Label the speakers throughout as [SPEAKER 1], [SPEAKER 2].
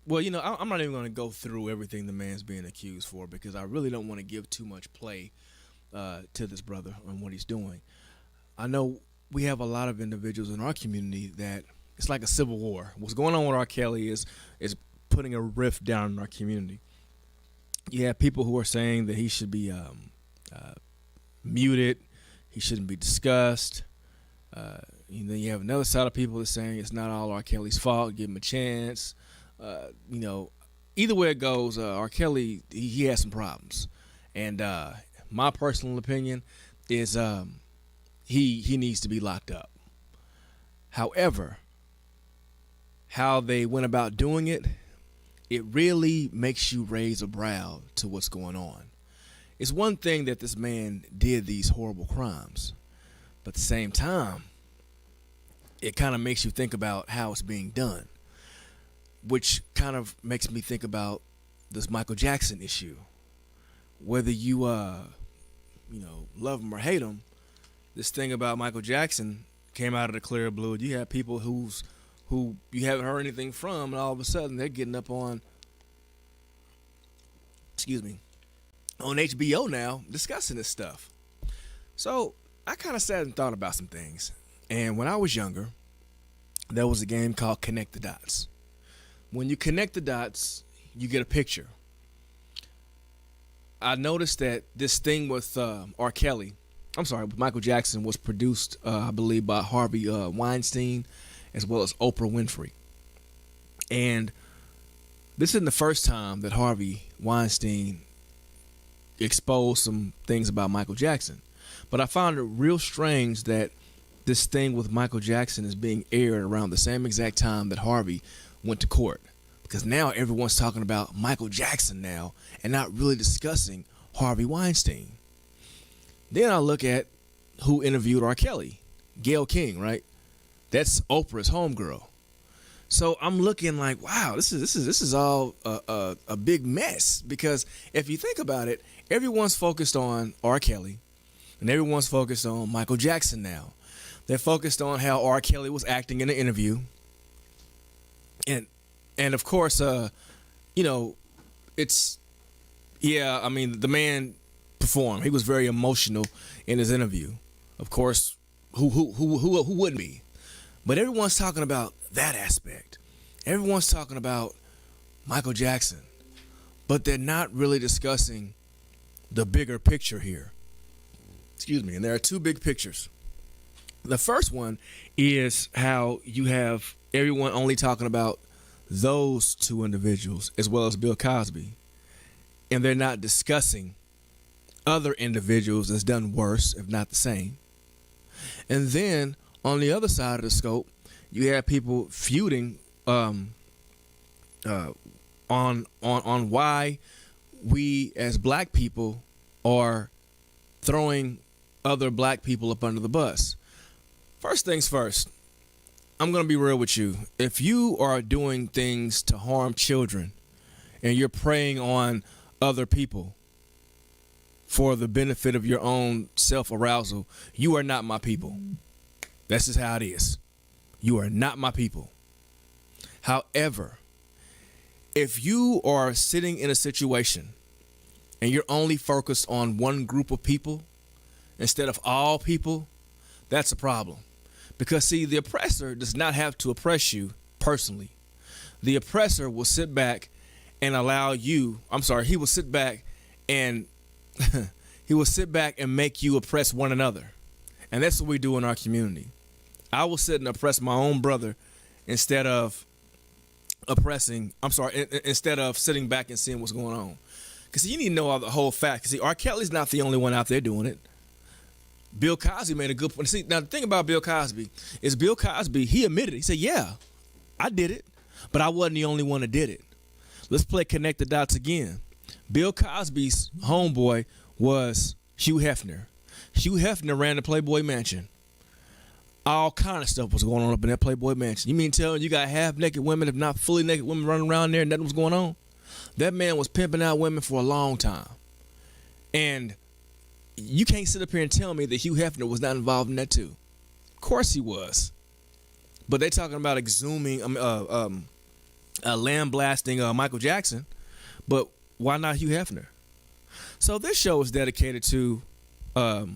[SPEAKER 1] Well, I'm not even going to go through everything the man's being accused for because I really don't want to give too much play to this brother on what he's doing. I know we have a lot of individuals in our community that it's like a civil war. What's going on with R. Kelly is putting a rift down in our community. You have people who are saying that he should be uh, muted, he shouldn't be discussed. Uh, then you have another side of people that are saying it's not all R. Kelly's fault. Give him a chance. You know, either way it goes, R. Kelly he has some problems, and my personal opinion is he needs to be locked up. However, how they went about doing it, it really makes you raise a brow to what's going on. It's one thing that this man did these horrible crimes, but at the same time, it kind of makes you think about how it's being done, which kind of makes me think about this Michael Jackson issue. Whether you love him or hate him, this thing about Michael Jackson came out of the clear blue. You have people who you haven't heard anything from, and all of a sudden they're getting up on, excuse me, on HBO now discussing this stuff. So I kind of sat and thought about some things. And when I was younger, there was a game called Connect the Dots. When you connect the dots, you get a picture. I noticed that this thing with R. Kelly, I'm sorry, with Michael Jackson was produced, I believe, by Harvey Weinstein as well as Oprah Winfrey. And this isn't the first time that Harvey Weinstein exposed some things about Michael Jackson. But I found it real strange that this thing with Michael Jackson is being aired around the same exact time that Harvey went to court. Because now everyone's talking about Michael Jackson now and not really discussing Harvey Weinstein. Then I look at who interviewed R. Kelly. Gayle King, right? That's Oprah's homegirl. So I'm looking like, wow, this is all a big mess. Because if you think about it, everyone's focused on R. Kelly and everyone's focused on Michael Jackson now. They're focused on how R. Kelly was acting in the interview. And of course, it's, yeah, I mean, the man performed. He was very emotional in his interview. Of course, who wouldn't be? But everyone's talking about that aspect. Everyone's talking about Michael Jackson. But they're not really discussing the bigger picture here. Excuse me. And there are two big pictures. The first one is how you have everyone only talking about those two individuals as well as Bill Cosby. And they're not discussing other individuals that's done worse, if not the same. And then on the other side of the scope, you have people feuding on why we as black people are throwing other black people up under the bus. First things first, I'm going to be real with you. If you are doing things to harm children and you're preying on other people for the benefit of your own self-arousal, you are not my people. That's just how it is. You are not my people. However, if you are sitting in a situation and you're only focused on one group of people instead of all people, that's a problem. Because, see, the oppressor does not have to oppress you personally. The oppressor will sit back and allow you, he will sit back and he will sit back and make you oppress one another. And that's what we do in our community. I will sit and oppress my own brother instead of instead of sitting back and seeing what's going on. Because you need to know all the whole fact. Because, see, R. Kelly's not the only one out there doing it. Bill Cosby made a good point. See, now the thing about Bill Cosby is Bill Cosby, he admitted it. He said, yeah, I did it, but I wasn't the only one that did it. Let's play Connect the Dots again. Bill Cosby's homeboy was Hugh Hefner. Hugh Hefner ran the Playboy Mansion. All kind of stuff was going on up in that Playboy Mansion. You mean tell you got half naked women, if not fully naked women running around there and nothing was going on? That man was pimping out women for a long time. And you can't sit up here and tell me that Hugh Hefner was not involved in that too. Of course he was. But they talking about lambasting Michael Jackson, but why not Hugh Hefner? So this show is dedicated to the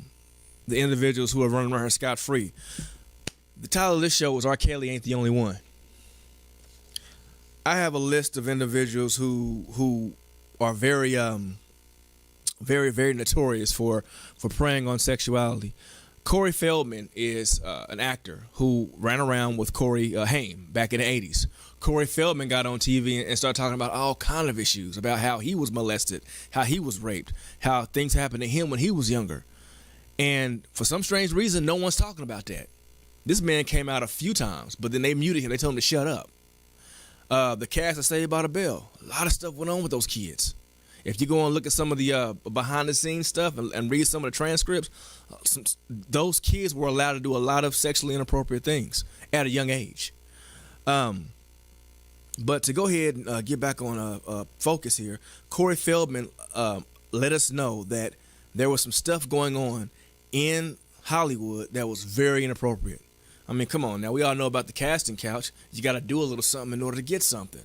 [SPEAKER 1] individuals who are running around here scot-free. The title of this show was R. Kelly Ain't the Only One. I have a list of individuals who are very very notorious for preying on sexuality. Corey Feldman is an actor who ran around with Corey Haim back in the 80s. Corey Feldman got on TV and started talking about all kind of issues, about how he was molested, how he was raped, how things happened to him when he was younger. And for some strange reason, no one's talking about that. This man came out a few times, but then they muted him. They told him to shut up. The cast of Saved by the Bell, a lot of stuff went on with those kids. If you go and look at some of the behind-the-scenes stuff and read some of the transcripts, those kids were allowed to do a lot of sexually inappropriate things at a young age. But to go ahead and get back on focus here, Corey Feldman let us know that there was some stuff going on in Hollywood that was very inappropriate. I mean, come on now. We all know about the casting couch. You got to do a little something in order to get something.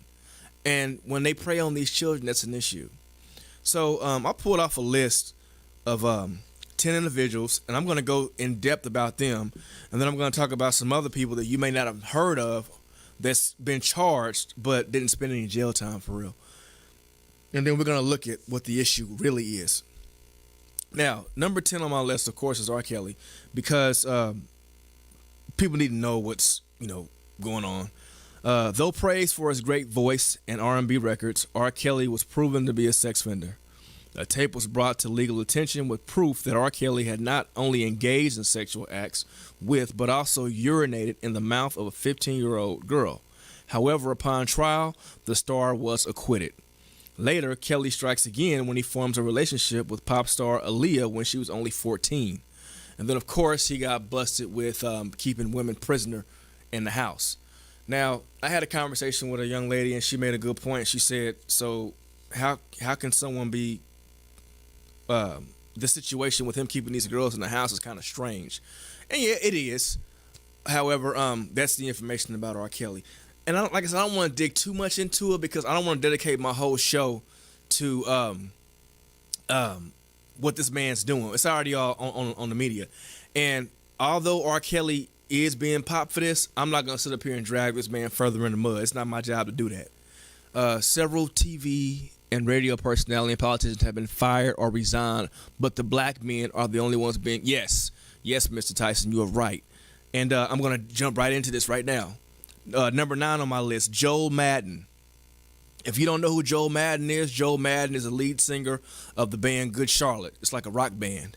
[SPEAKER 1] And when they prey on these children, that's an issue. So I pulled off a list of 10 individuals, and I'm going to go in depth about them. And then I'm going to talk about some other people that you may not have heard of that's been charged but didn't spend any jail time for real. And then we're going to look at what the issue really is. Now, number 10 on my list, of course, is R. Kelly, because people need to know what's going on. Though praised for his great voice and R&B records, R. Kelly was proven to be a sex offender. A tape was brought to legal attention with proof that R. Kelly had not only engaged in sexual acts with, but also urinated in the mouth of a 15-year-old girl. However, upon trial, the star was acquitted. Later, Kelly strikes again when he forms a relationship with pop star Aaliyah when she was only 14. And then, of course, he got busted with keeping women prisoner in the house. Now, I had a conversation with a young lady, and she made a good point. She said, so how can someone be, the situation with him keeping these girls in the house is kind of strange. And yeah, it is. However, that's the information about R. Kelly. And like I said, I don't want to dig too much into it because I don't want to dedicate my whole show to what this man's doing. It's already all on the media. And although R. Kelly is being popped for this, I'm not going to sit up here and drag this man further in the mud. It's not my job to do that. Several TV and radio personality and politicians have been fired or resigned, but the black men are the only ones being... Yes, Mr. Tyson, you are right. And I'm going to jump right into this right now. Number 9 on my list, Joel Madden. If you don't know who Joel Madden is the lead singer of the band Good Charlotte. It's like a rock band.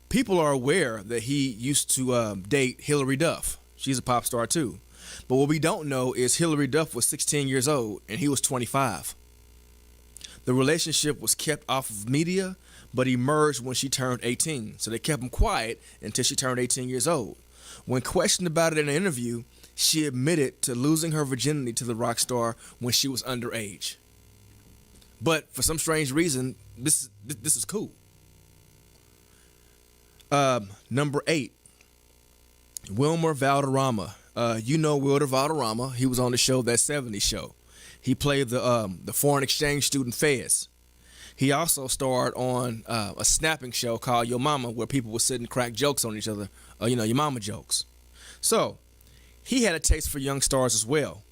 [SPEAKER 1] People are aware that he used to date Hilary Duff. She's a pop star too. But what we don't know is Hilary Duff was 16 years old and he was 25. The relationship was kept off of media, but emerged when she turned 18. So they kept him quiet until she turned 18 years old. When questioned about it in an interview, she admitted to losing her virginity to the rock star when she was underage. But for some strange reason, this is cool. Number 8, Wilmer Valderrama. You know Wilmer Valderrama. He was on the show, That 70s Show. He played the foreign exchange student Fez. He also starred on a snapping show called Yo Mama, where people would sit and crack jokes on each other, your mama jokes. So he had a taste for young stars as well.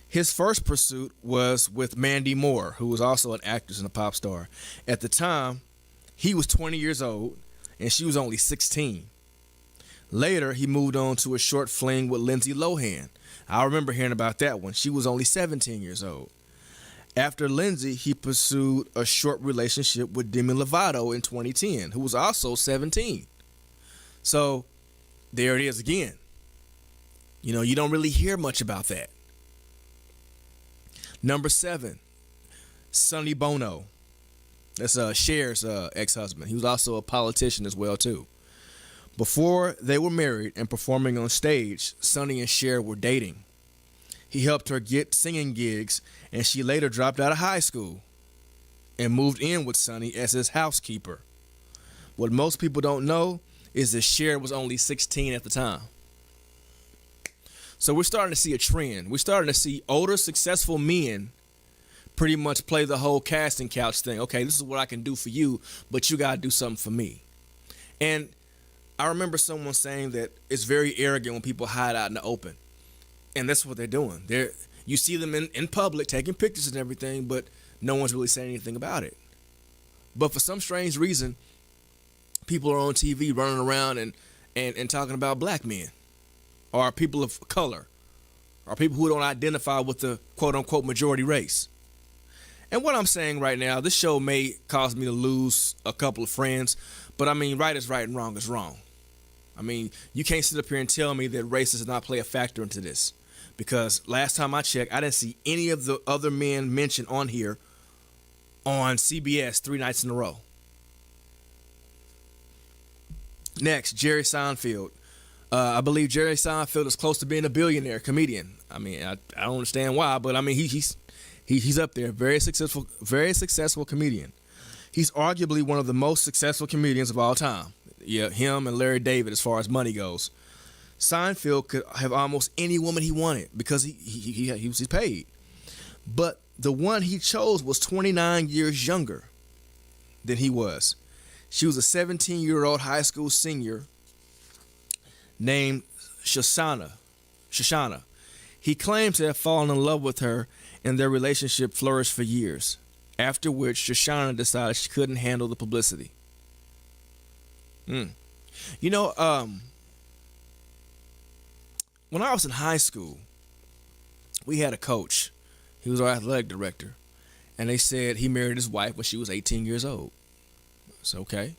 [SPEAKER 1] His first pursuit was with Mandy Moore, who was also an actress and a pop star. At the time, he was 20 years old, and she was only 16. Later, he moved on to a short fling with Lindsay Lohan. I remember hearing about that one. She was only 17 years old. After Lindsay, he pursued a short relationship with Demi Lovato in 2010, who was also 17. So, there it is again. You don't really hear much about that. Number 7, Sonny Bono. That's Cher's ex-husband. He was also a politician as well, too. Before they were married and performing on stage, Sonny and Cher were dating. He helped her get singing gigs, and she later dropped out of high school and moved in with Sonny as his housekeeper. What most people don't know is that Cher was only 16 at the time. So we're starting to see a trend. We're starting to see older, successful men pretty much play the whole casting couch thing. Okay, this is what I can do for you, but you got to do something for me. And I remember someone saying that it's very arrogant when people hide out in the open. And that's what they're doing. You see them in public taking pictures and everything, but no one's really saying anything about it. But for some strange reason, people are on TV running around and talking about black men or people of color or people who don't identify with the quote-unquote majority race. And what I'm saying right now, this show may cause me to lose a couple of friends, but I mean, right is right and wrong is wrong. I mean, you can't sit up here and tell me that race does not play a factor into this. Because last time I checked, I didn't see any of the other men mentioned on here on CBS 3 nights in a row. Next, Jerry Seinfeld. I believe Jerry Seinfeld is close to being a billionaire comedian. I mean, I don't understand why, but I mean, he's up there. Very successful comedian. He's arguably one of the most successful comedians of all time. Yeah, him and Larry David as far as money goes. Seinfeld could have almost any woman he wanted because he was paid. But the one he chose was 29 years younger than he was. She was a 17-year-old high school senior named Shoshana. He claimed to have fallen in love with her, and their relationship flourished for years, after which Shoshana decided she couldn't handle the publicity. You know, when I was in high school, we had a coach. He was our athletic director. And they said he married his wife when she was 18 years old. I said, okay.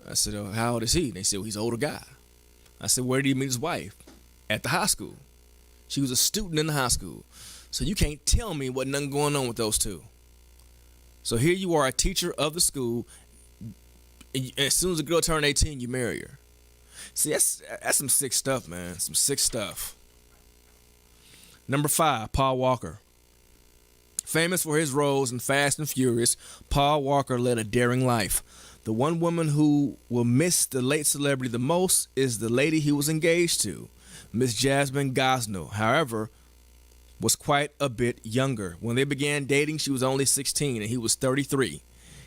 [SPEAKER 1] I said, oh, how old is he? They said, well, he's an older guy. I said, where did he meet his wife? At the high school. She was a student in the high school. So you can't tell me what nothing going on with those two. So here you are, a teacher of the school. As soon as the girl turned 18, you marry her. See, that's some sick stuff, man. Some sick stuff. Number 5, Paul Walker. Famous for his roles in Fast and Furious, Paul Walker led a daring life. The one woman who will miss the late celebrity the most is the lady he was engaged to, Miss Jasmine Gosnell. However, was quite a bit younger. When they began dating, she was only 16 and he was 33.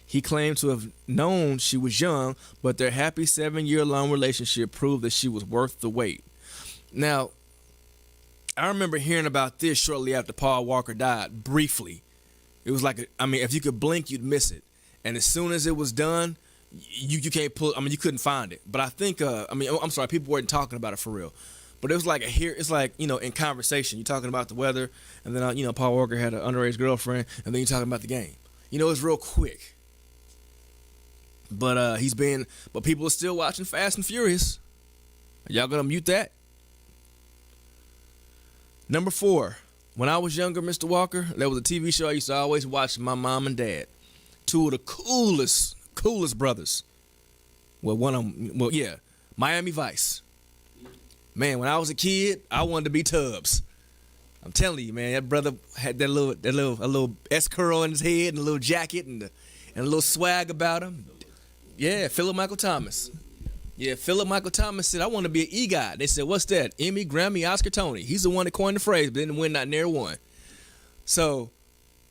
[SPEAKER 1] He claimed to have known she was young, but their happy 7-year-long relationship proved that she was worth the wait. Now, I remember hearing about this shortly after Paul Walker died, briefly. It was like, if you could blink, you'd miss it. And as soon as it was done, you can't pull, you couldn't find it. But I think, I'm sorry, people weren't talking about it for real. But it was like it's like, in conversation, you're talking about the weather, and then, Paul Walker had an underage girlfriend, and then you're talking about the game. It's real quick. But but people are still watching Fast and Furious. Are y'all gonna mute that? Number 4, when I was younger, Mr. Walker, there was a TV show I used to always watch with my mom and dad. 2 of the coolest brothers. Miami Vice. Man, when I was a kid, I wanted to be Tubbs. I'm telling you, man, that brother had a little S curl in his head and a little jacket and a little swag about him. Yeah, Philip Michael Thomas. Yeah, Philip Michael Thomas said, I want to be an EGOT. They said, what's that? Emmy, Grammy, Oscar, Tony. He's the one that coined the phrase, but didn't win not near one. So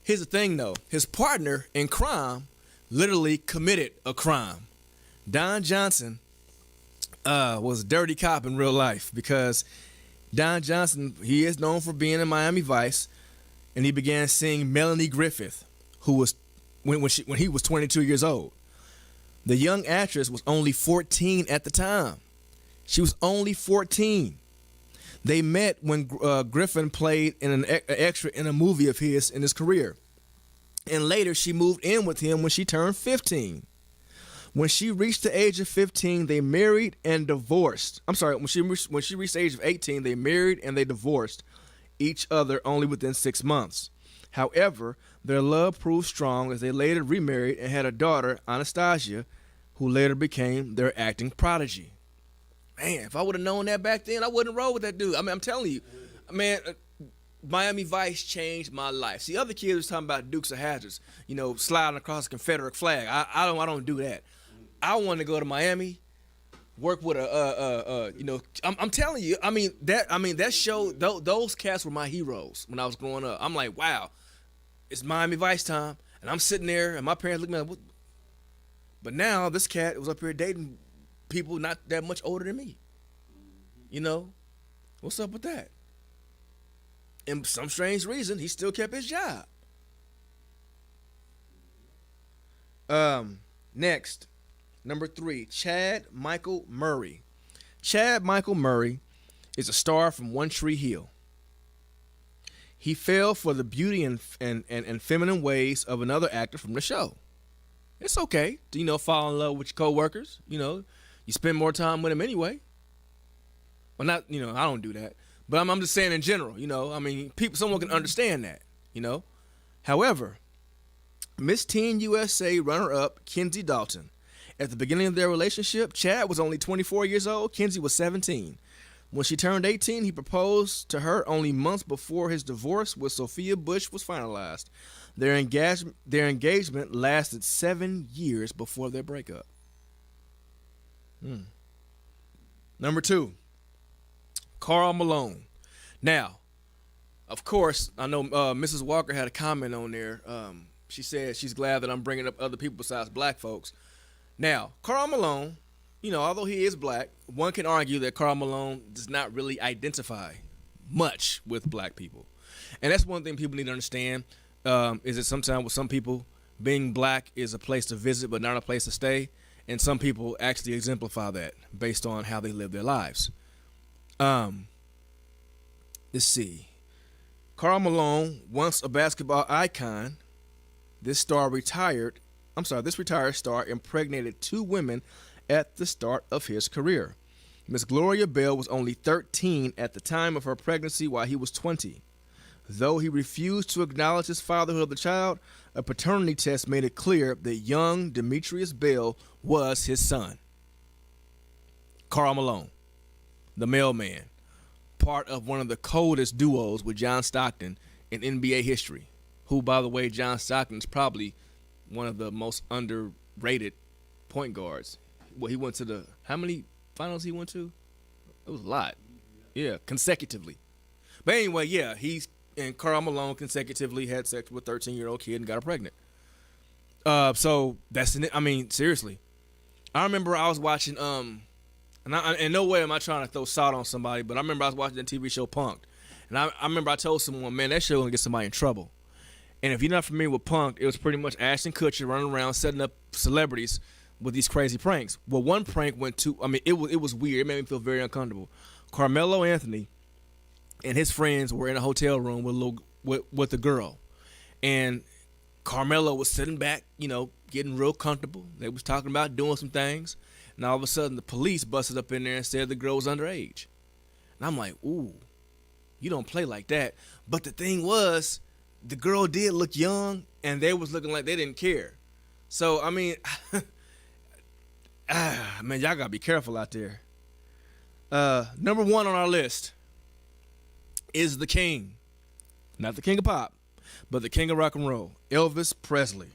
[SPEAKER 1] here's the thing, though. His partner in crime literally committed a crime. Don Johnson was a dirty cop in real life because Don Johnson, he is known for being in Miami Vice, and he began seeing Melanie Griffith, who was when he was 22 years old. The young actress was only 14 at the time. She was only 14. They met when Griffin played in an extra in a movie of his in his career. And later she moved in with him when she turned 15. When she reached the age of 15, they married and divorced. I'm sorry, when she reached the age of 18, they married and they divorced each other only within 6 months. However, their love proved strong as they later remarried and had a daughter, Anastasia, who later became their acting prodigy. Man, if I would have known that back then, I wouldn't roll with that dude. I'm telling you, man, Miami Vice changed my life. See, other kids was talking about Dukes of Hazzards, sliding across the Confederate flag. I don't do that. I want to go to Miami, work with a you know, I'm telling you, I mean that show, those cats were my heroes when I was growing up. I'm like, wow, it's Miami Vice time, and I'm sitting there, and my parents looking at me. But now this cat was up here dating people not that much older than me. You know, what's up with that? And for some strange reason, he still kept his job. Next, number 3, Chad Michael Murray. Chad Michael Murray is a star from One Tree Hill. He fell for the beauty and feminine ways of another actor from the show. It's okay to, you know, fall in love with your coworkers. You know, you spend more time with them anyway. Well, not, you know, I don't do that. But I'm just saying in general, you know, I mean, someone can understand that, you know. However, Miss Teen USA runner-up Kenzie Dalton. At the beginning of their relationship, Chad was only 24 years old. Kenzie was 17. When she turned 18, he proposed to her only months before his divorce with Sophia Bush was finalized. Their engagement lasted 7 years before their breakup. Number 2, Karl Malone. Now, of course, I know Mrs. Walker had a comment on there. She said she's glad that I'm bringing up other people besides black folks. Now, Karl Malone, you know, although he is black, one can argue that Karl Malone does not really identify much with black people. And that's one thing people need to understand, is that sometimes with some people, being black is a place to visit but not a place to stay. And some people actually exemplify that based on how they live their lives. Let's see. Karl Malone, once a basketball icon, this retired star impregnated 2 women at the start of his career. Miss Gloria Bell was only 13 at the time of her pregnancy while he was 20. Though he refused to acknowledge his fatherhood of the child, a paternity test made it clear that young Demetrius Bell was his son. Karl Malone, the mailman, part of one of the coldest duos with John Stockton in NBA history, who, by the way, John Stockton is probably one of the most underrated point guards. Well, he went to how many finals he went to? It was a lot. Yeah, consecutively. But anyway, yeah, and Karl Malone consecutively had sex with a 13-year-old kid and got her pregnant. So that's I mean, seriously. I remember I was watching, and in no way am I trying to throw salt on somebody, but I remember I was watching the TV show Punk'd. And I remember I told someone, man, that show going to get somebody in trouble. And if you're not familiar with Punk'd, it was pretty much Ashton Kutcher running around setting up celebrities with these crazy pranks. Well, one prank went to, I mean, it was weird. It made me feel very uncomfortable. Carmelo Anthony and his friends were in a hotel room with a girl. And Carmelo was sitting back, you know, getting real comfortable. They was talking about doing some things. And all of a sudden, the police busted up in there and said the girl was underage. And I'm like, ooh, you don't play like that. But the thing was, the girl did look young, and they was looking like they didn't care. So, I mean, man, y'all got to be careful out there. Number 1 on our list is the king. Not the king of pop, but the king of rock and roll, Elvis Presley.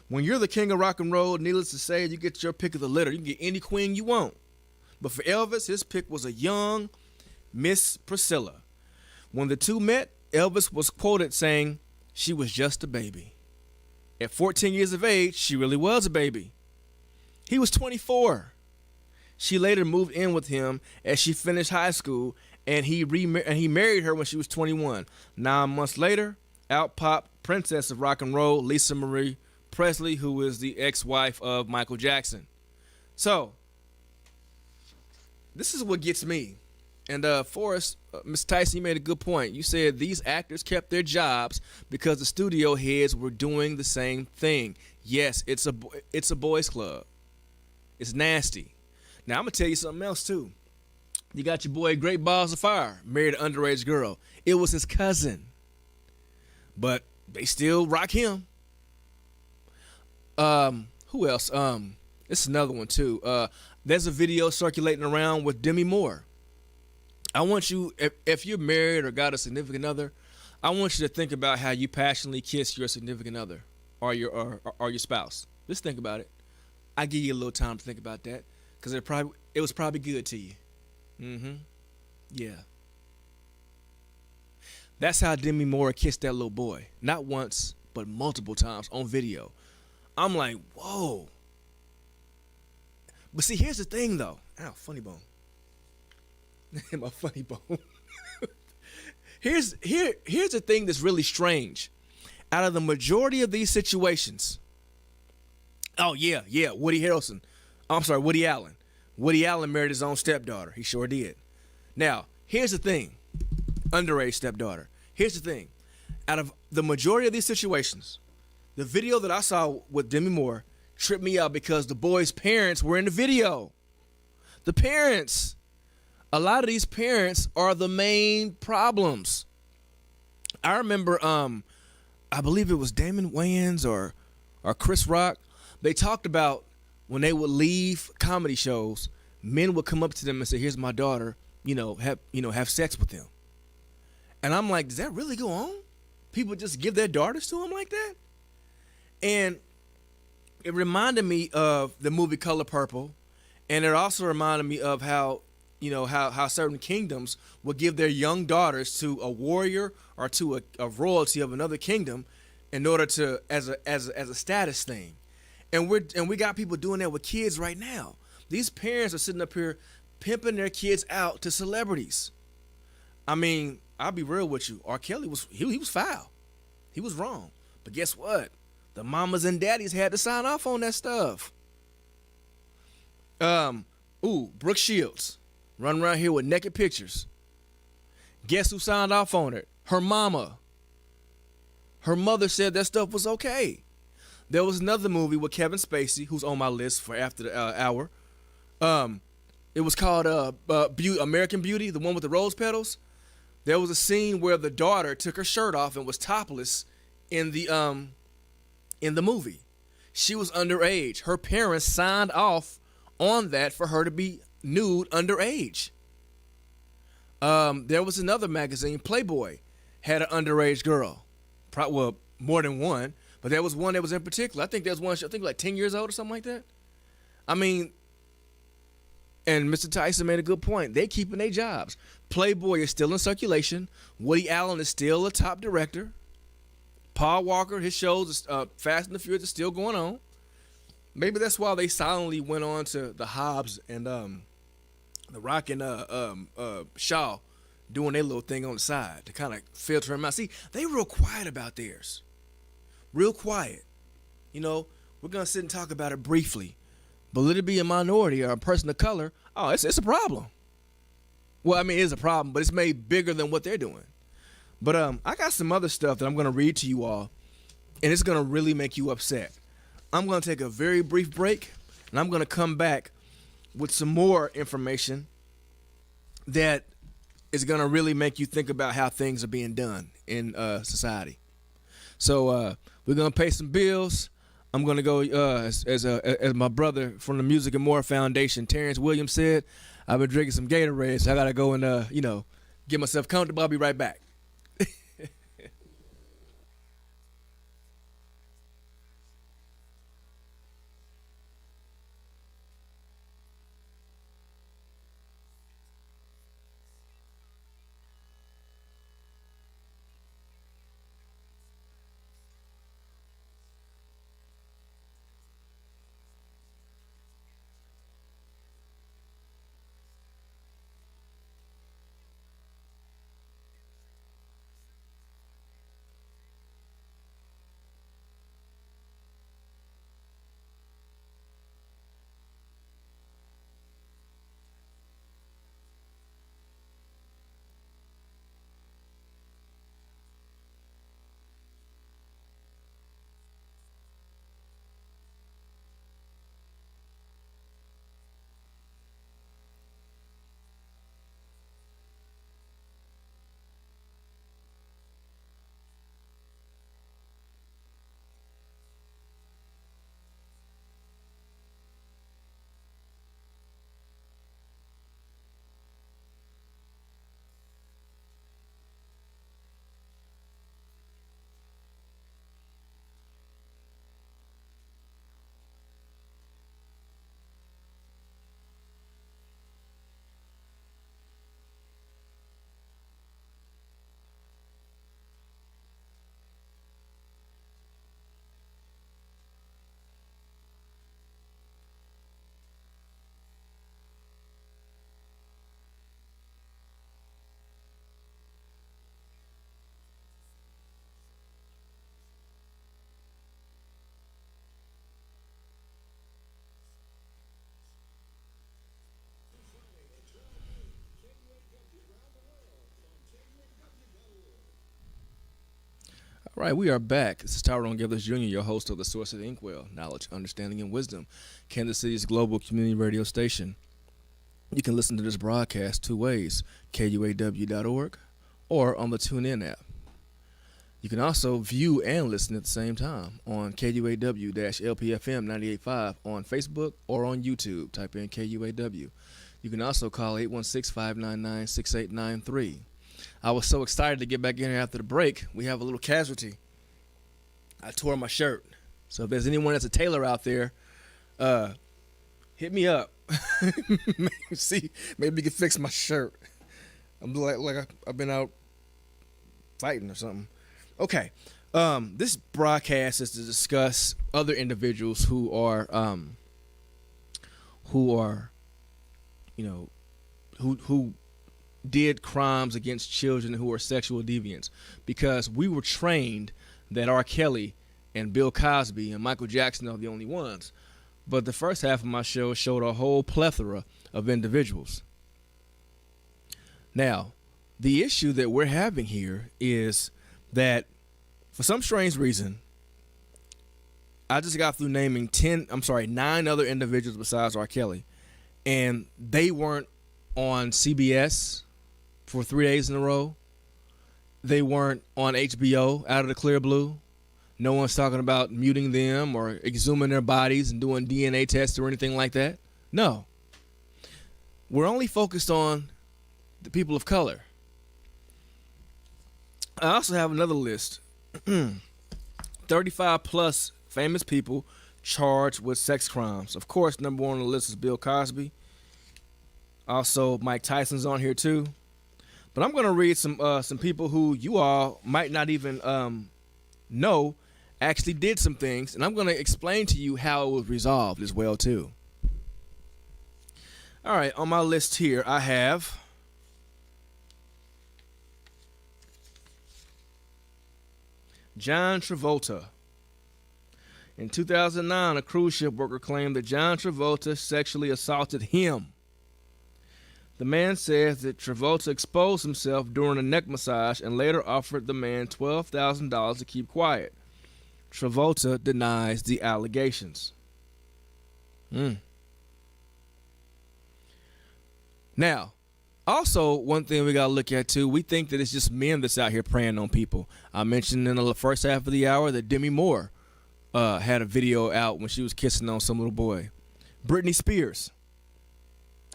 [SPEAKER 1] When you're the king of rock and roll, needless to say, you get your pick of the litter. You can get any queen you want. But for Elvis, his pick was a young Miss Priscilla. When the two met, Elvis was quoted saying, "She was just a baby." At 14 years of age, she really was a baby. He was 24. She later moved in with him as she finished high school, and he married her when she was 21. 9 months later, out popped Princess of Rock and Roll, Lisa Marie Presley, who is the ex-wife of Michael Jackson. So, this is what gets me. And Forrest, Ms. Tyson, you made a good point. You said these actors kept their jobs because the studio heads were doing the same thing. Yes, it's a boys club. It's nasty. Now, I'm going to tell you something else, too. You got your boy Great Balls of Fire, married an underage girl. It was his cousin. But they still rock him. Who else? This is another one, too. There's a video circulating around with Demi Moore. I want you, if you're married or got a significant other, I want you to think about how you passionately kiss your significant other or your spouse. Just think about it. I give you a little time to think about that, because it It was probably good to you. Mm-hmm. Yeah. That's how Demi Moore kissed that little boy. Not once, but multiple times on video. I'm like, whoa. But see, here's the thing though. Ow, funny bone. My funny bone. Here's the thing that's really strange. Out of the majority of these situations, oh yeah, Woody Harrelson. I'm sorry, Woody Allen. Woody Allen married his own stepdaughter. He sure did. Now, here's the thing. Underage stepdaughter. Here's the thing. Out of the majority of these situations, the video that I saw with Demi Moore tripped me out because the boy's parents were in the video. The parents. A lot of these parents are the main problems. I remember, I believe it was Damon Wayans or Chris Rock. They talked about when they would leave comedy shows, men would come up to them and say, "Here's my daughter. Have sex with them." And I'm like, does that really go on? People just give their daughters to them like that? And it reminded me of the movie Color Purple, and it also reminded me of how certain kingdoms would give their young daughters to a warrior or to a royalty of another kingdom in order to as a status thing. And we got people doing that with kids right now. These parents are sitting up here pimping their kids out to celebrities. I mean, I'll be real with you. R. Kelly was foul. He was wrong. But guess what? The mamas and daddies had to sign off on that stuff. Brooke Shields running around here with naked pictures. Guess who signed off on it? Her mama. Her mother said that stuff was okay. There was another movie with Kevin Spacey, who's on my list for after the hour. It was called American Beauty, the one with the rose petals. There was a scene where the daughter took her shirt off and was topless in the movie. She was underage. Her parents signed off on that for her to be nude underage. There was another magazine, Playboy, had an underage girl. Well, more than one, but there was one that was in particular. I think there was one, like 10 years old or something like that. I mean, and Mr. Tyson made a good point. They keeping their jobs. Playboy is still in circulation. Woody Allen is still a top director. Paul Walker, his shows, Fast and the Furious, is still going on. Maybe that's why they silently went on to the Hobbs and the Rock and Shaw doing their little thing on the side to kind of filter him out. See, they real quiet about theirs. Real quiet. We're going to sit and talk about it briefly. But let it be a minority or a person of color, oh, it's a problem. Well, I mean, it is a problem, but it's made bigger than what they're doing. But I got some other stuff that I'm going to read to you all, and it's going to really make you upset. I'm going to take a very brief break, and I'm going to come back with some more information that is going to really make you think about how things are being done in society. So we're going to pay some bills. I'm going to go, as my brother from the Music and More Foundation, Terrence Williams, said, I've been drinking some Gatorade, so I got to go and, get myself comfortable. I'll be right back. All right, we are back. This is Tyrone Gethers Jr., your host of the Source of Inkwell, Knowledge, Understanding, and Wisdom, Kansas City's global community radio station. You can listen to this broadcast two ways, KUAW.org or on the TuneIn app. You can also view and listen at the same time on KUAW-LPFM 98.5 on Facebook or on YouTube. Type in KUAW. You can also call 816-599-6893. I was so excited to get back in here after the break. We have a little casualty. I tore my shirt. So if there's anyone that's a tailor out there, hit me up. See, maybe you can fix my shirt. I'm like I've been out fighting or something. Okay. This broadcast is to discuss other individuals who are who did crimes against children who are sexual deviants, because we were trained that R. Kelly and Bill Cosby and Michael Jackson are the only ones. But the first half of my show showed a whole plethora of individuals. Now, the issue that we're having here is that for some strange reason, I just got through naming 9 other individuals besides R. Kelly, and they weren't on CBS for 3 days in a row. They weren't on HBO out of the clear blue. No one's talking about muting them or exhuming their bodies and doing DNA tests or anything like that. No. We're only focused on the people of color. I also have another list. 35 plus famous people charged with sex crimes. Of course, number one on the list is Bill Cosby. Also, Mike Tyson's on here too. But I'm going to read some people who you all might not even know actually did some things, and I'm going to explain to you how it was resolved as well too. All right, on my list here I have John Travolta. In 2009, a cruise ship worker claimed that John Travolta sexually assaulted him. The man says that Travolta exposed himself during a neck massage and later offered the man $12,000 to keep quiet. Travolta denies the allegations. Now, also, one thing we got to look at, too, we think that it's just men that's out here preying on people. I mentioned in the first half of the hour that Demi Moore had a video out when she was kissing on some little boy. Britney Spears.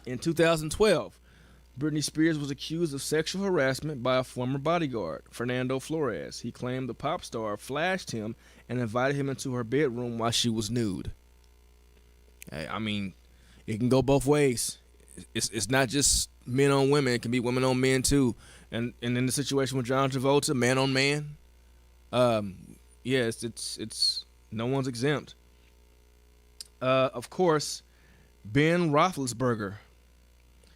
[SPEAKER 1] In 2012, Britney Spears was accused of sexual harassment by a former bodyguard, Fernando Flores. He claimed the pop star flashed him and invited him into her bedroom while she was nude. Hey, I mean, it can go both ways. It's not just men on women. It can be women on men too. And in the situation with John Travolta, man on man, it's no one's exempt. Of course, Ben Roethlisberger.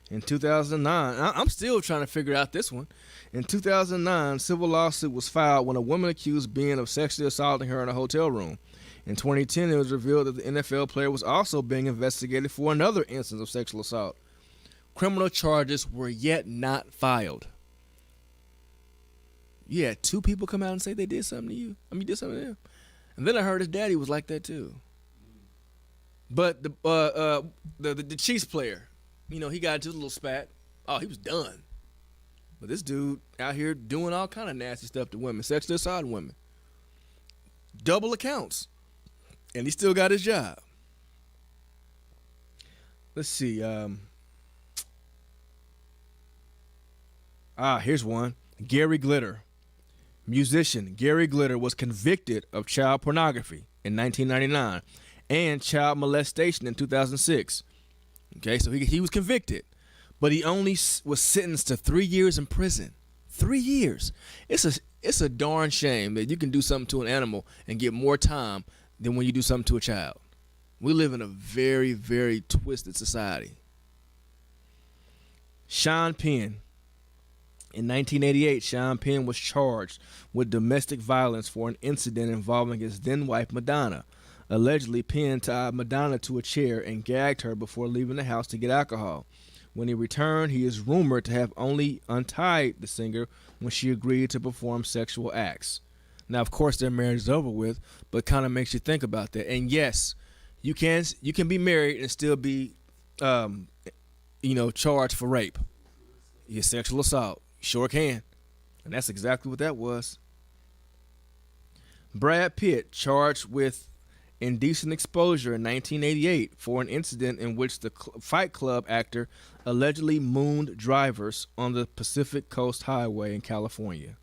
[SPEAKER 1] In 2009, I'm still trying to figure out this one. In 2009, civil lawsuit was filed when a woman accused Ben of sexually assaulting her in a hotel room. In 2010, it was revealed that the NFL player was also being investigated for another instance of sexual assault. Criminal charges were yet not filed. You had 2 people come out and say they did something to you. Did something to them. And then I heard his daddy was like that too. But the Chiefs player, he got into a little spat. Oh, he was done. But this dude out here doing all kind of nasty stuff to women, sexually assaulting women. Double accounts. And he still got his job. Let's see. Here's one. Gary Glitter. Musician Gary Glitter was convicted of child pornography in 1999 and child molestation in 2006. Okay, so he was convicted, but he only was sentenced to 3 years in prison. 3 years. It's a darn shame that you can do something to an animal and get more time than when you do something to a child. We live in a very, very twisted society. Sean Penn. In 1988, Sean Penn was charged with domestic violence for an incident involving his then-wife Madonna. Allegedly, Penn tied Madonna to a chair and gagged her before leaving the house to get alcohol. When he returned, he is rumored to have only untied the singer when she agreed to perform sexual acts. Now, of course, their marriage is over with, but kind of makes you think about that. And yes, you can be married and still be, charged for rape, your sexual assault. Sure can, and that's exactly what that was. Brad Pitt charged with indecent exposure in 1988 for an incident in which the Fight Club actor allegedly mooned drivers on the Pacific Coast Highway in California.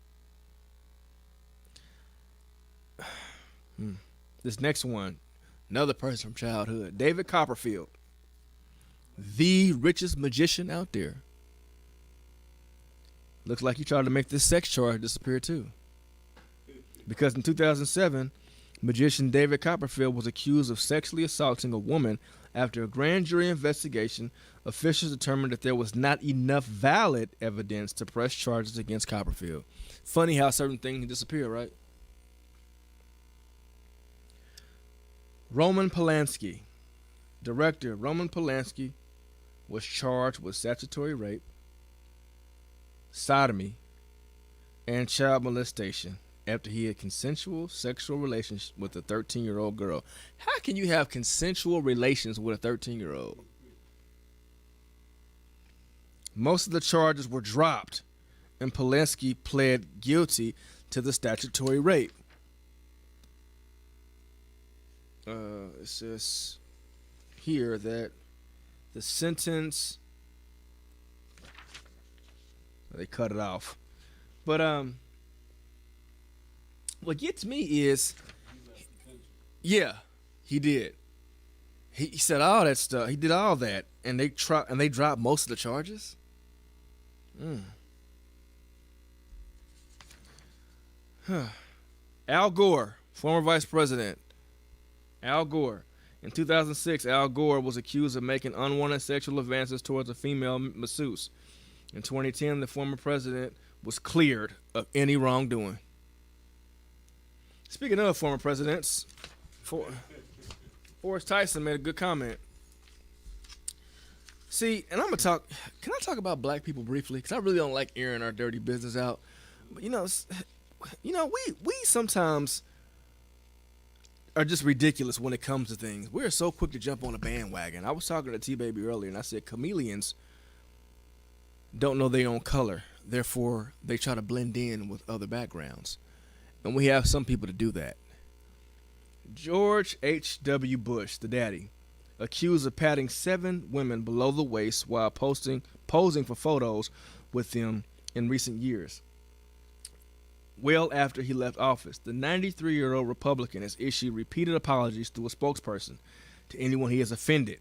[SPEAKER 1] This next one, another person from childhood, David Copperfield, the richest magician out there. Looks like he tried to make this sex charge disappear too. Because in 2007, magician David Copperfield was accused of sexually assaulting a woman. After a grand jury investigation, officials determined that there was not enough valid evidence to press charges against Copperfield. Funny how certain things can disappear, right? Roman Polanski. Director Roman Polanski was charged with statutory rape, sodomy, and child molestation after he had consensual sexual relations with a 13-year-old girl. How can you have consensual relations with a 13-year-old? Most of the charges were dropped, and Polanski pled guilty to the statutory rape. It says here that the sentence, they cut it off, but what gets me is, yeah, he did. He said all that stuff. He did all that, and they dropped most of the charges. Al Gore, former vice president. Al Gore. In 2006, Al Gore was accused of making unwanted sexual advances towards a female masseuse. In 2010, the former president was cleared of any wrongdoing. Speaking of former presidents, Forrest Tyson made a good comment. See, and I'm gonna talk. Can I talk about black people briefly? Because I really don't like airing our dirty business out. But we sometimes are just ridiculous when it comes to things. We're so quick to jump on a bandwagon. I was talking to T-Baby earlier, and I said chameleons don't know their own color. Therefore, they try to blend in with other backgrounds. And we have some people to do that. George H.W. Bush, the daddy, accused of patting 7 women below the waist while posing for photos with them in recent years. Well after he left office, the 93-year-old Republican has issued repeated apologies through a spokesperson to anyone he has offended,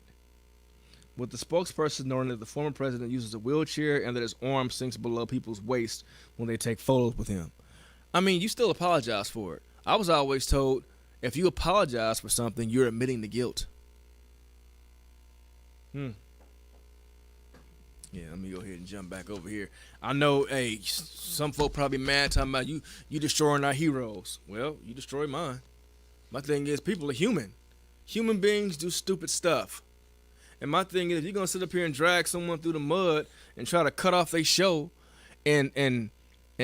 [SPEAKER 1] with the spokesperson noting that the former president uses a wheelchair and that his arm sinks below people's waist when they take photos with him. I mean, you still apologize for it. I was always told if you apologize for something, you're admitting the guilt. Yeah, let me go ahead and jump back over here. I know, hey, some folk probably mad talking about you destroying our heroes. Well, you destroy mine. My thing is, people are human. Human beings do stupid stuff. And my thing is, if you're going to sit up here and drag someone through the mud and try to cut off their show and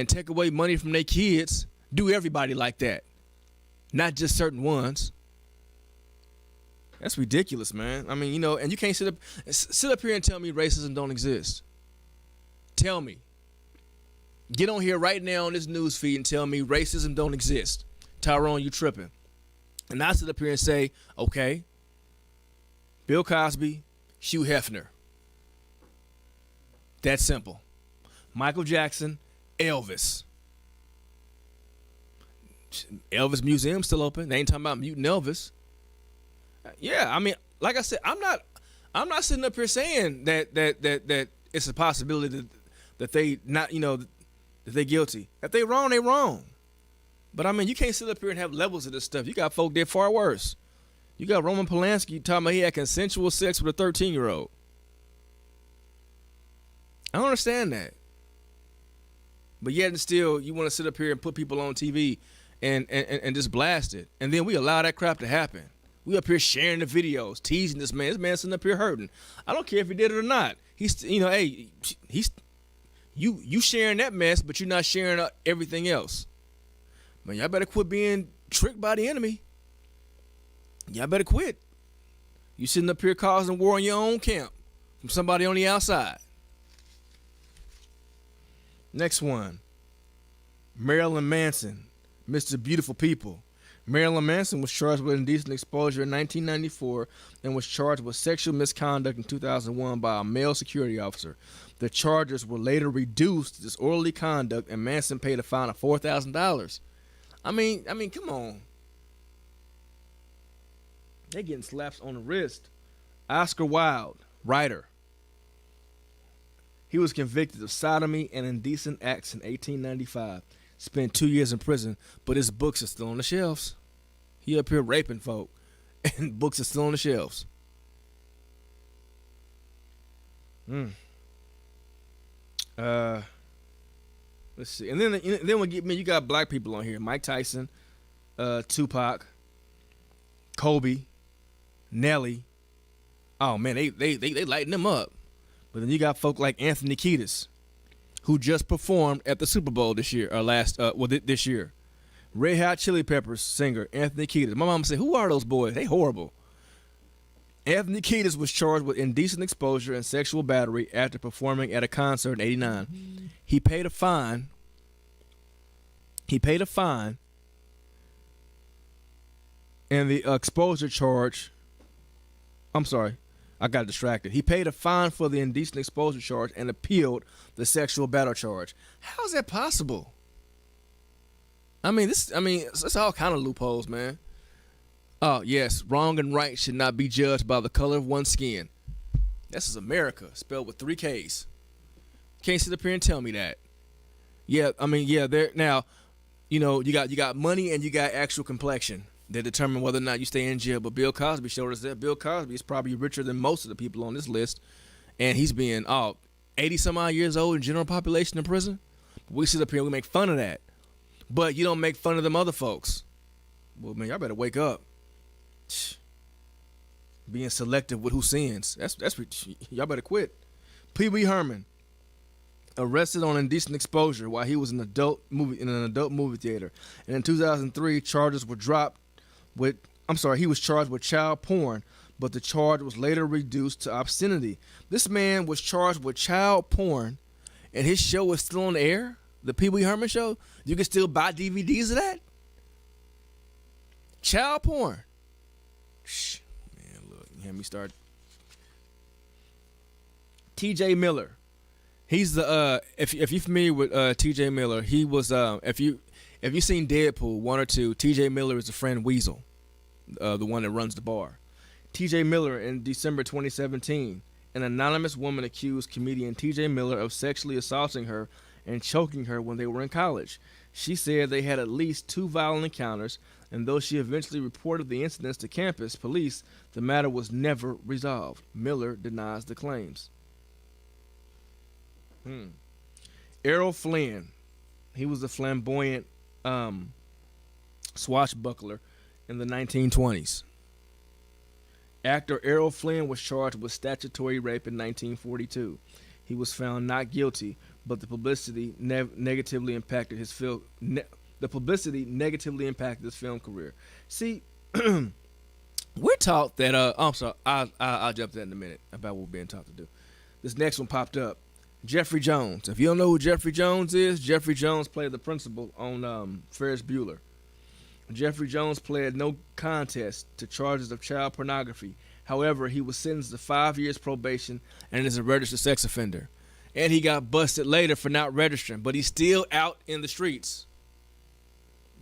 [SPEAKER 1] take away money from their kids, do everybody like that. Not just certain ones. That's ridiculous, man. I mean, and you can't sit up here and tell me racism don't exist. Tell me. Get on here right now on this news feed and tell me racism don't exist. Tyrone, you tripping. And I sit up here and say, okay, Bill Cosby, Hugh Hefner. That's simple. Michael Jackson, Elvis. Elvis Museum's still open. They ain't talking about mutant Elvis. Yeah, I mean, like I said, I'm not sitting up here saying that it's a possibility that they not, that they guilty. If they wrong, they wrong. But I mean, you can't sit up here and have levels of this stuff. You got folk that far worse. You got Roman Polanski talking about he had consensual sex with a 13-year-old. I don't understand that. But yet and still, you want to sit up here and put people on TV and just blast it. And then we allow that crap to happen. We up here sharing the videos, teasing this man. This man's sitting up here hurting. I don't care if he did it or not. He's, hey, you sharing that mess, but you're not sharing everything else. Man, y'all better quit being tricked by the enemy. Y'all better quit. You sitting up here causing war in your own camp from somebody on the outside. Next one. Marilyn Manson, Mr. Beautiful People. Marilyn Manson was charged with indecent exposure in 1994 and was charged with sexual misconduct in 2001 by a male security officer. The charges were later reduced to disorderly conduct, and Manson paid a fine of $4,000. I mean, come on. They getting slaps on the wrist. Oscar Wilde, writer. He was convicted of sodomy and indecent acts in 1895. Spent 2 years in prison, but his books are still on the shelves. He up here raping folk, and books are still on the shelves. Let's see. And then we get you got black people on here. Mike Tyson, Tupac, Kobe, Nelly. Oh man, they lighten them up. But then you got folk like Anthony Kiedis, who just performed at the Super Bowl this year, this year. Red Hot Chili Peppers singer Anthony Kiedis. My mama said, "Who are those boys? They horrible." Anthony Kiedis was charged with indecent exposure and sexual battery after performing at a concert in '89. He paid a fine. And the exposure charge. I'm sorry. I got distracted. He paid a fine for the indecent exposure charge and appealed the sexual battery charge. How is that possible? It's all kind of loopholes, man. Oh, yes, wrong and right should not be judged by the color of one's skin. This is America, spelled with 3 Ks. Can't sit up here and tell me that. There now, you got money and you got actual complexion that determine whether or not you stay in jail. But Bill Cosby showed us that Bill Cosby is probably richer than most of the people on this list, and he's being 80 some odd years old in general population in prison. We sit up here and we make fun of that, but you don't make fun of them other folks. Well, man, y'all better wake up. Being selective with who sins. That's y'all better quit. Pee Wee Herman, arrested on indecent exposure while he was in an adult movie theater, and in 2003 charges were dropped. He was charged with child porn, but the charge was later reduced to obscenity. This man was charged with child porn, and his show is still on the air. The Pee Wee Herman show. You can still buy DVDs of that. Child porn. Man, look, you hear me start. T.J. Miller. He's the if you're familiar with T.J. Miller, he was if you seen Deadpool 1 or 2, T.J. Miller is the friend Weasel, the one that runs the bar. T.J. Miller in December 2017, an anonymous woman accused comedian T.J. Miller of sexually assaulting her and choking her when they were in college. She said they had at least 2 violent encounters, and though she eventually reported the incidents to campus police, the matter was never resolved. Miller denies the claims. Errol Flynn. He was a flamboyant swashbuckler in the 1920s. Actor Errol Flynn was charged with statutory rape in 1942. He was found not guilty, but the publicity negatively impacted his film. The publicity negatively impacted his film career. See, we're taught that. I'm sorry. I'll jump to that in a minute about what we're being taught to do. This next one popped up. Jeffrey Jones. If you don't know who Jeffrey Jones is, Jeffrey Jones played the principal on Ferris Bueller. Jeffrey Jones pled no contest to charges of child pornography. However, he was sentenced to 5 years probation and is a registered sex offender. And he got busted later for not registering, but he's still out in the streets.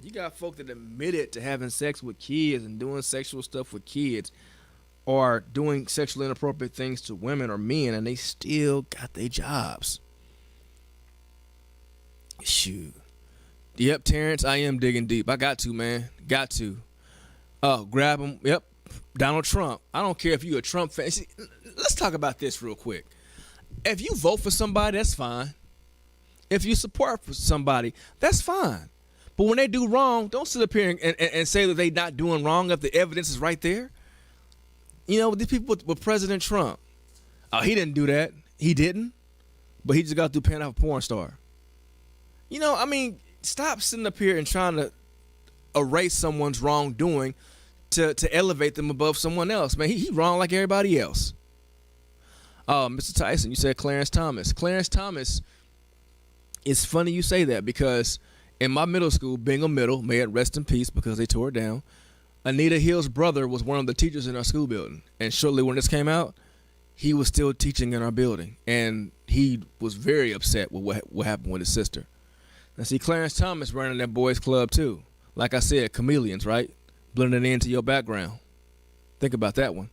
[SPEAKER 1] You got folk that admitted to having sex with kids and doing sexual stuff with kids, or doing sexually inappropriate things to women or men, and they still got their jobs. Shoot. Yep, Terrence, I am digging deep. I got to, man. Got to. Oh, grab him. Yep. Donald Trump. I don't care if you're a Trump fan. See, let's talk about this real quick. If you vote for somebody, that's fine. If you support for somebody, that's fine. But when they do wrong, don't sit up here and say that they're not doing wrong if the evidence is right there. You know, these people with President Trump, he didn't do that. He didn't. But he just got through paying off a porn star. You know, I mean, stop sitting up here and trying to erase someone's wrongdoing to elevate them above someone else. Man, he wrong like everybody else. Mr. Tyson, you said Clarence Thomas. Clarence Thomas, it's funny you say that because in my middle school, Bingham Middle, may it rest in peace because they tore it down, Anita Hill's brother was one of the teachers in our school building. And shortly when this came out, he was still teaching in our building. And he was very upset with what happened with his sister. Now, see, Clarence Thomas running that boys' club, too. Like I said, chameleons, right? Blending into your background. Think about that one.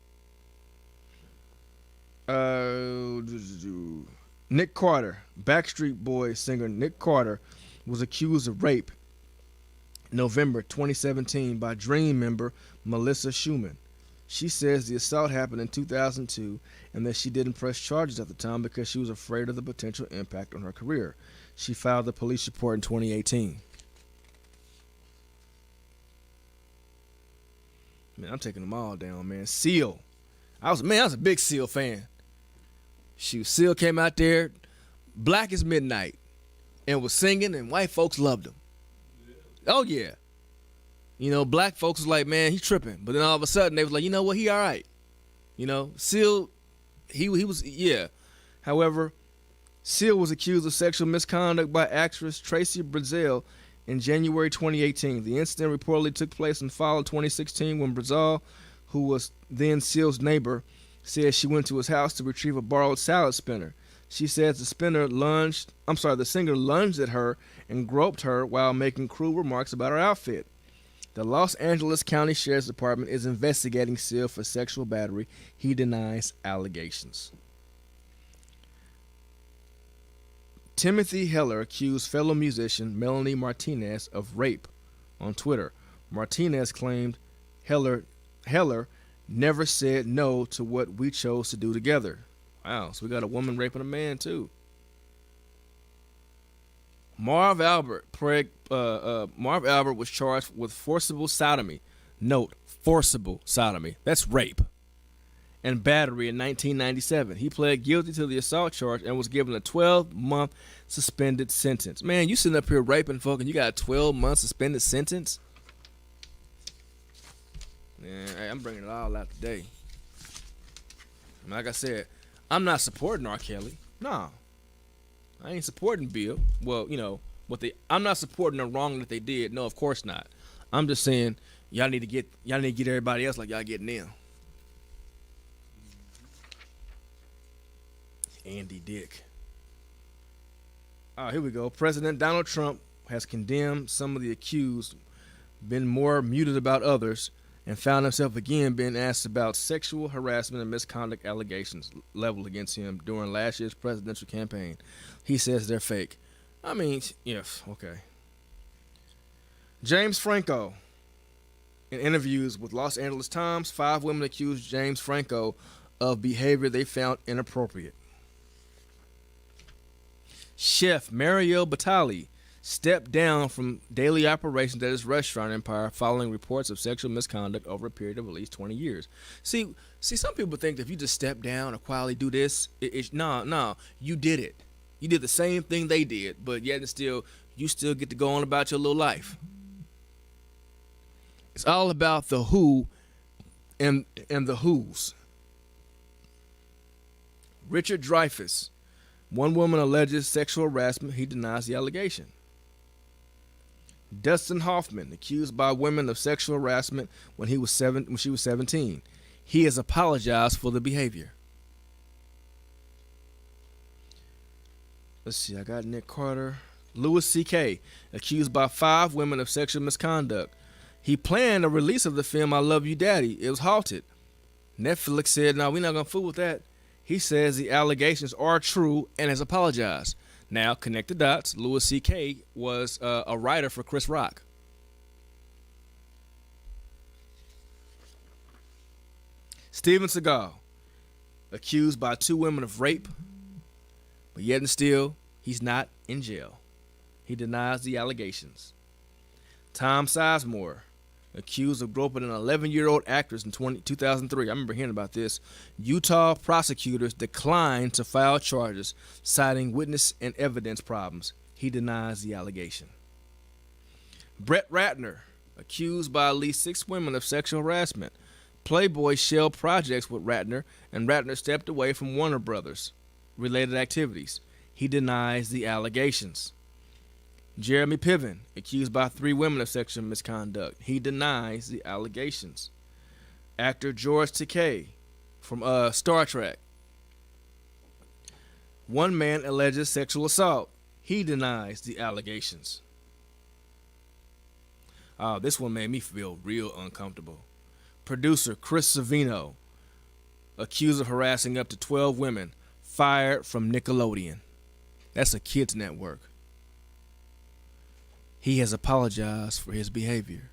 [SPEAKER 1] Nick Carter, Backstreet Boys singer Nick Carter, was accused of rape November 2017 by Dream member Melissa Schumann. She says the assault happened in 2002 and that she didn't press charges at the time because she was afraid of the potential impact on her career. She filed a police report in 2018. Man, I'm taking them all down, man. Seal. I was a big Seal fan. Seal came out there, black as midnight, and was singing, and white folks loved him. Oh, yeah. You know, black folks was like, man, he tripping. But then all of a sudden, they was like, you know what, he all right. You know, Seal, he was, yeah. However, Seal was accused of sexual misconduct by actress Tracy Brazil in January 2018. The incident reportedly took place in fall of 2016 when Brazil, who was then Seal's neighbor, said she went to his house to retrieve a borrowed salad spinner. She says the singer lunged at her and groped her while making cruel remarks about her outfit. The Los Angeles County Sheriff's Department is investigating Seal for sexual battery. He denies allegations. Timothy Heller accused fellow musician Melanie Martinez of rape on Twitter. Martinez claimed Heller never said no to what we chose to do together. Wow, so we got a woman raping a man too. Marv Albert was charged with forcible sodomy. Note, forcible sodomy. That's rape. And battery in 1997. He pled guilty to the assault charge and was given a 12-month suspended sentence. Man, you sitting up here raping folk and you got a 12-month suspended sentence? Man, hey, I'm bringing it all out today. And like I said, I'm not supporting R. Kelly. No. I ain't supporting Bill. Well, you know, I'm not supporting the wrong that they did. No, of course not. I'm just saying y'all need to get everybody else like y'all getting them. Andy Dick. Here we go. President Donald Trump has condemned some of the accused, been more muted about others, and found himself again being asked about sexual harassment and misconduct allegations leveled against him during last year's presidential campaign. He says they're fake. I mean, yes, okay. James Franco. In interviews with Los Angeles Times, 5 women accused James Franco of behavior they found inappropriate. Chef Mario Batali stepped down from daily operations at his restaurant empire following reports of sexual misconduct over a period of at least 20 years. See, some people think that if you just step down or quietly do this, no, you did it. You did the same thing they did, but yet you still get to go on about your little life. It's all about the who and the who's. Richard Dreyfuss. One woman alleges sexual harassment. He denies the allegation. Dustin Hoffman, accused by women of sexual harassment when she was 17. He has apologized for the behavior. Let's see, I got Nick Carter. Louis C.K., accused by 5 women of sexual misconduct. He planned a release of the film I Love You Daddy. It was halted. Netflix said, no, we're not going to fool with that. He says the allegations are true and has apologized. Now, connect the dots. Louis C.K. was a writer for Chris Rock. Steven Seagal, accused by 2 women of rape, but yet and still, he's not in jail. He denies the allegations. Tom Sizemore, accused of groping an 11-year-old actress in 2003. I remember hearing about this. Utah prosecutors declined to file charges, citing witness and evidence problems. He denies the allegation. Brett Ratner, accused by at least 6 women of sexual harassment. Playboy shelved projects with Ratner, and Ratner stepped away from Warner Brothers related activities. He denies the allegations. Jeremy Piven, accused by 3 women of sexual misconduct. He denies the allegations. Actor George Takei from Star Trek. One man alleges sexual assault. He denies the allegations. This one made me feel real uncomfortable. Producer Chris Savino, accused of harassing up to 12 women, fired from Nickelodeon. That's a kids network. He has apologized for his behavior.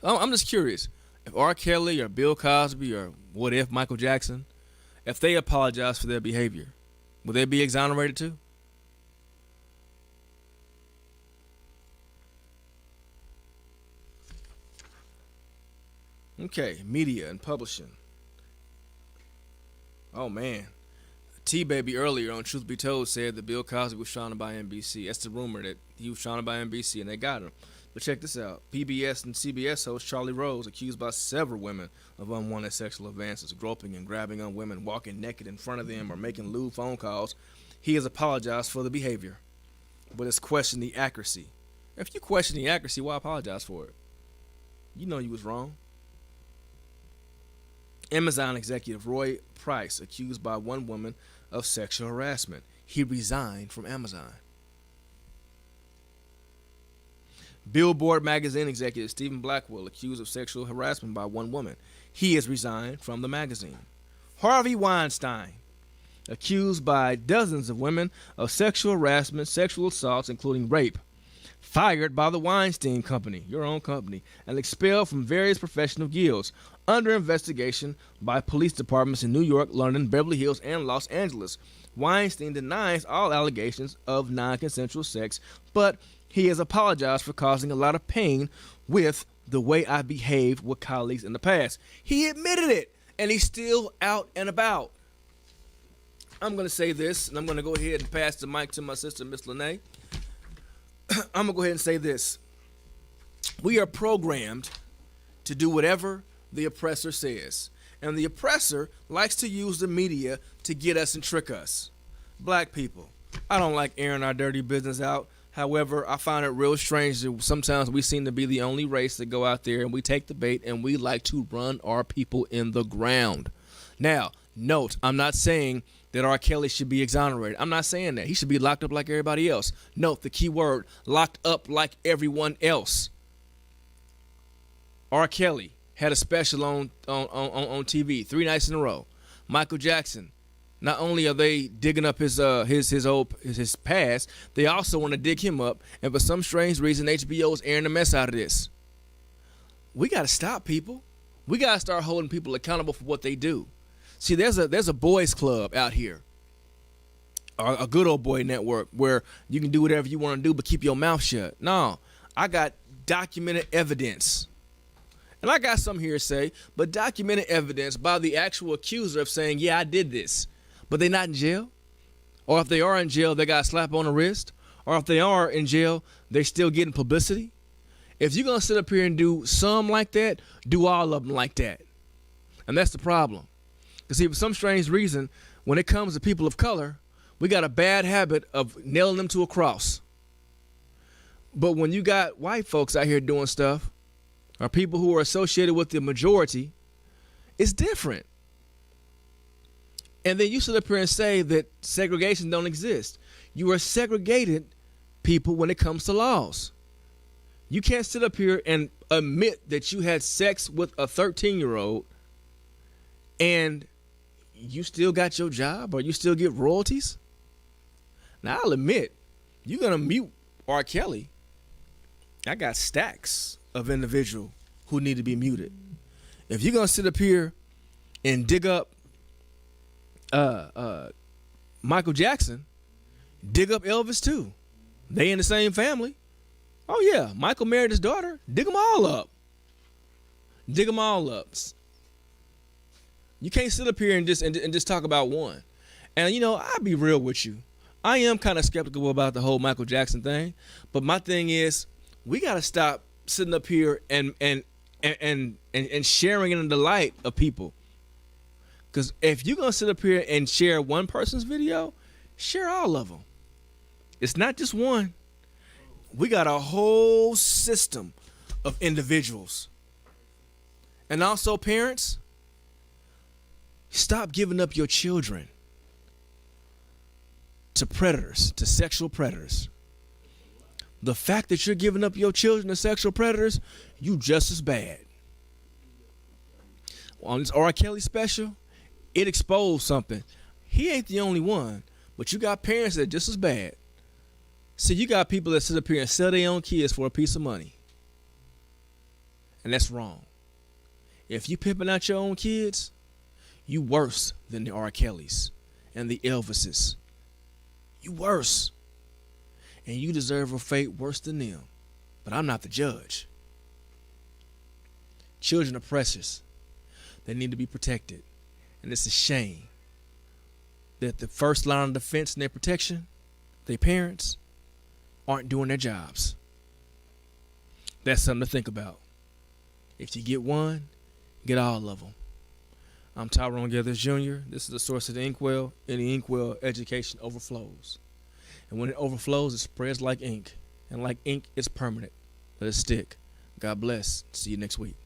[SPEAKER 1] I'm just curious. If R. Kelly or Bill Cosby or what if Michael Jackson, if they apologize for their behavior, will they be exonerated too? Okay, media and publishing. Oh man. T-Baby earlier on Truth Be Told said that Bill Cosby was shot by NBC. That's the rumor, that he was shot by NBC and they got him. But check this out. PBS and CBS host Charlie Rose accused by several women of unwanted sexual advances, groping and grabbing on women, walking naked in front of them, or making lewd phone calls. He has apologized for the behavior, but has questioned the accuracy. If you question the accuracy, why apologize for it? You know you was wrong. Amazon executive Roy Price accused by one woman of sexual harassment. He resigned from Amazon. Billboard magazine executive Stephen Blackwell accused of sexual harassment by one woman. He has resigned from the magazine. Harvey Weinstein accused by dozens of women of sexual harassment, sexual assaults, including rape. Fired by the Weinstein Company, your own company, and expelled from various professional guilds. Under investigation by police departments in New York, London, Beverly Hills, and Los Angeles. Weinstein denies all allegations of non-consensual sex, but he has apologized for causing a lot of pain with the way I behaved with colleagues in the past. He admitted it, and he's still out and about. I'm going to say this, and I'm going to go ahead and pass the mic to my sister, Miss Lene. I'm going to go ahead and say this. We are programmed to do whatever the oppressor says. And the oppressor likes to use the media to get us and trick us. Black people, I don't like airing our dirty business out. However, I find it real strange that sometimes we seem to be the only race that go out there and we take the bait and we like to run our people in the ground. Now, note, I'm not saying that R. Kelly should be exonerated. I'm not saying that. He should be locked up like everybody else. Note the key word, locked up like everyone else. R. Kelly had a special on TV 3 nights in a row. Michael Jackson, not only are they digging up his past, they also want to dig him up. And for some strange reason, HBO is airing the mess out of this. We got to stop, people. We got to start holding people accountable for what they do. See, there's a boys club out here, a good old boy network where you can do whatever you want to do, but keep your mouth shut. No, I got documented evidence. And I got some hearsay, but documented evidence by the actual accuser of saying, yeah, I did this. But they're not in jail. Or if they are in jail, they got a slap on the wrist. Or if they are in jail, they're still getting publicity. If you're going to sit up here and do some like that, do all of them like that. And that's the problem. Because see, for some strange reason, when it comes to people of color, we got a bad habit of nailing them to a cross. But when you got white folks out here doing stuff, or people who are associated with the majority, it's different. And then you sit up here and say that segregation don't exist. You are segregated people when it comes to laws. You can't sit up here and admit that you had sex with a 13-year-old and you still got your job or you still get royalties. Now, I'll admit, you're going to mute R. Kelly. I got stacks of individual who need to be muted. If you're going to sit up here and dig up Michael Jackson, dig up Elvis too. They in the same family. Oh yeah, Michael married his daughter. Dig them all up. Dig them all up. You can't sit up here and just talk about one. And you know, I'll be real with you. I am kind of skeptical about the whole Michael Jackson thing. But my thing is, we got to stop sitting up here and sharing it in the light of people. Because if you're gonna sit up here and share one person's video, share all of them. It's not just one. We got a whole system of individuals. And also, parents, stop giving up your children to predators, to sexual predators. The fact that you're giving up your children to sexual predators, you just as bad. On this R. Kelly special, it exposed something. He ain't the only one, but you got parents that are just as bad. See, you got people that sit up here and sell their own kids for a piece of money. And that's wrong. If you pimping out your own kids, you worse than the R. Kellys and the Elvises. You worse. And you deserve a fate worse than them. But I'm not the judge. Children are precious. They need to be protected. And it's a shame that the first line of defense in their protection, their parents, aren't doing their jobs. That's something to think about. If you get one, get all of them. I'm Tyrone Gethers Jr. This is the source of the Inkwell, and the Inkwell education overflows. And when it overflows, it spreads like ink. And like ink, it's permanent. Let it stick. God bless. See you next week.